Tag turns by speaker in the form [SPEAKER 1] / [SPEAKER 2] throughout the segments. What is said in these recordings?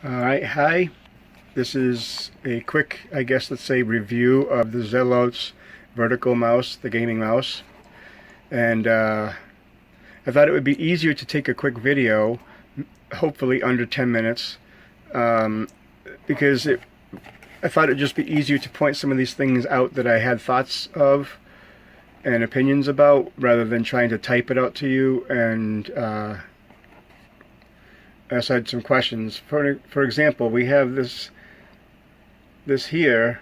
[SPEAKER 1] Alright, hi. This is a quick, I guess let's say, review of the Zelotes vertical mouse, the gaming mouse. And I thought it would be easier to take a quick video, hopefully under 10 minutes, because I thought it would just be easier to point some of these things out that I had thoughts of and opinions about, rather than trying to type it out to you and I had some questions. For example, we have this here,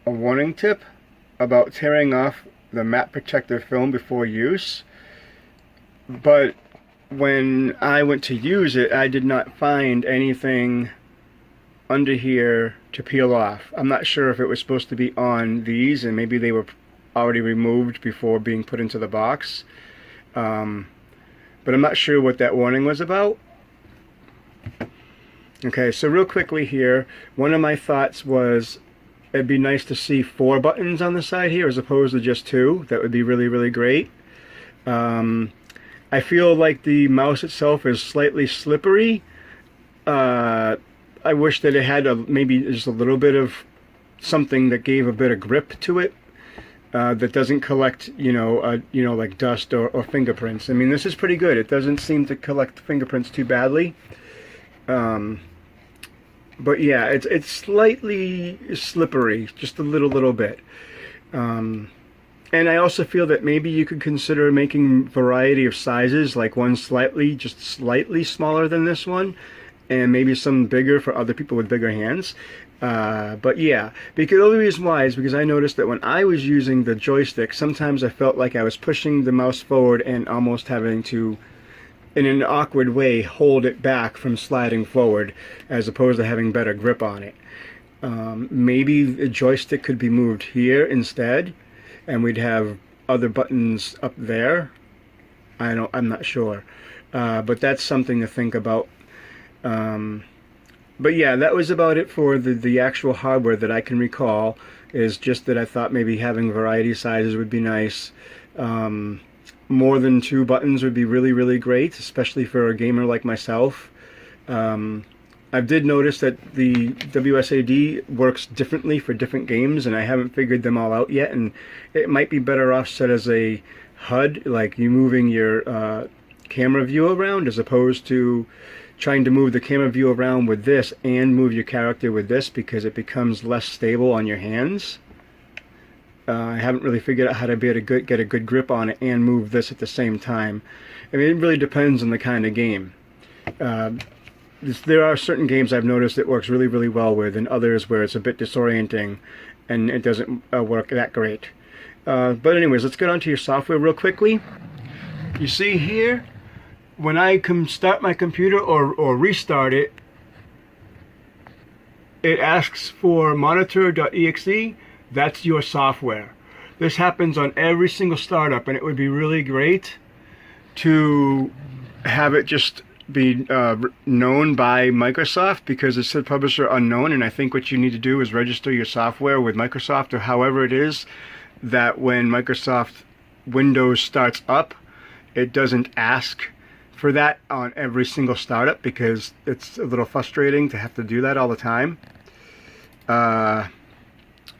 [SPEAKER 1] a warning tip about tearing off the matte protector film before use. But when I went to use it, I did not find anything under here to peel off. I'm not sure if it was supposed to be on these, and maybe they were already removed before being put into the box. But I'm not sure what that warning was about. Okay, so real quickly here, one of my thoughts was it'd be nice to see 4 buttons on the side here as opposed to just 2. That would be really, really great. I feel like the mouse itself is slightly slippery. I wish that it had maybe just a little bit of something that gave a bit of grip to it, that doesn't collect, like dust or fingerprints. I mean, this is pretty good. It doesn't seem to collect fingerprints too badly. But yeah, it's slightly slippery, just a little bit. And I also feel that maybe you could consider making variety of sizes, like one just slightly smaller than this one, and maybe some bigger for other people with bigger hands. But yeah, because the only reason why is because I noticed that when I was using the joystick, sometimes I felt like I was pushing the mouse forward and almost having to, in an awkward way, hold it back from sliding forward, as opposed to having better grip on it. Maybe the joystick could be moved here instead, and we'd have other buttons up there. I'm not sure, but that's something to think about. But yeah, that was about it for the actual hardware that I can recall. Is just that I thought maybe having variety sizes would be nice. More than 2 buttons would be really, really great, especially for a gamer like myself. I did notice that the WSAD works differently for different games, and I haven't figured them all out yet, and it might be better off set as a HUD, like you moving your camera view around, as opposed to trying to move the camera view around with this and move your character with this, because it becomes less stable on your hands. I haven't really figured out how to be able to get a good grip on it and move this at the same time. I mean, it really depends on the kind of game. There are certain games I've noticed it works really, really well with, and others where it's a bit disorienting and it doesn't work that great. But anyways, let's get onto your software real quickly. You see here, when I start my computer or restart it, it asks for monitor.exe. That's your software. This happens on every single startup, and it would be really great to have it just be known by Microsoft, because it said publisher unknown, and I think what you need to do is register your software with Microsoft, or however it is that when Microsoft Windows starts up, it doesn't ask for that on every single startup, because it's a little frustrating to have to do that all the time.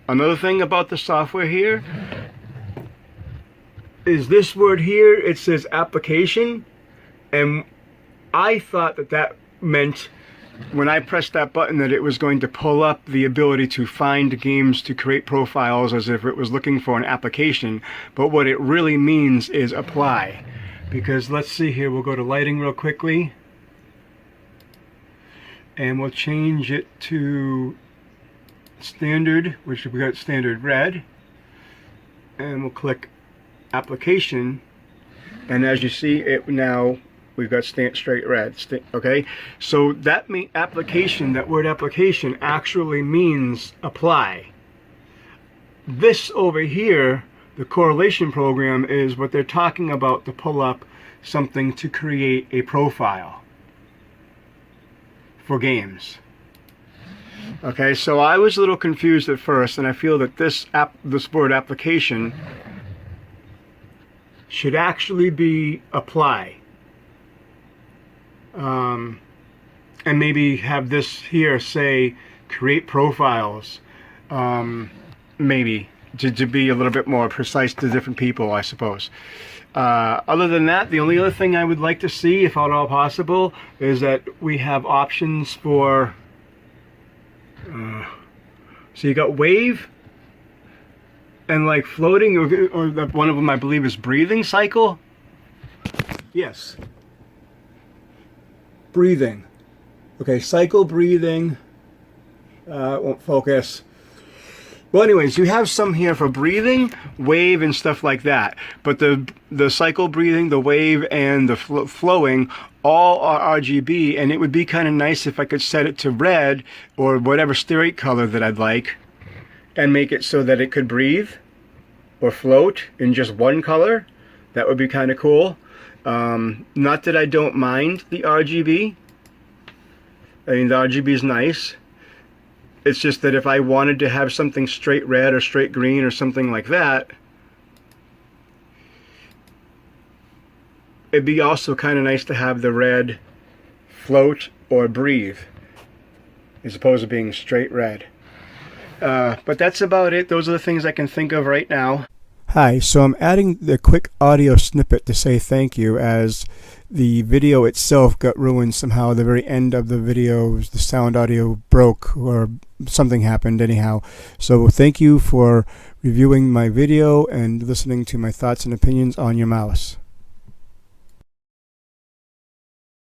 [SPEAKER 1] Another thing about the software here is this word here. It says application, and I thought that meant when I pressed that button that it was going to pull up the ability to find games to create profiles as if it was looking for an application, but what it really means is apply. Because let's see here, we'll go to lighting real quickly, and we'll change it to standard, which we got standard red, and we'll click application, and as you see, it now we've got straight red. Okay, so that application, that word application, actually means apply. This over here, the correlation program, is what they're talking about to pull up something to create a profile for games. Okay, so I was a little confused at first, and I feel that this word application should actually be apply. and maybe have this here say create profiles, maybe to be a little bit more precise to different people, I suppose. Other than that, the only other thing I would like to see, if at all possible, is that we have options for so you got wave and like floating, or one of them I believe is breathing cycle. Yes, breathing. Okay, cycle, breathing. It won't focus. Well, anyways, you have some here for breathing, wave, and stuff like that. But the cycle, breathing, the wave, and the flowing all are RGB, and it would be kind of nice if I could set it to red or whatever straight color that I'd like, and make it so that it could breathe or float in just one color. That would be kind of cool. Not that I don't mind the RGB. I mean, the RGB is nice. It's just that if I wanted to have something straight red or straight green or something like that, it'd be also kind of nice to have the red float or breathe as opposed to being straight red. But that's about it. Those are the things I can think of right now. Hi, so I'm adding the quick audio snippet to say thank you, as the video itself got ruined somehow. The very end of the video, the sound audio broke or something happened anyhow. So thank you for reviewing my video and listening to my thoughts and opinions on your mouse.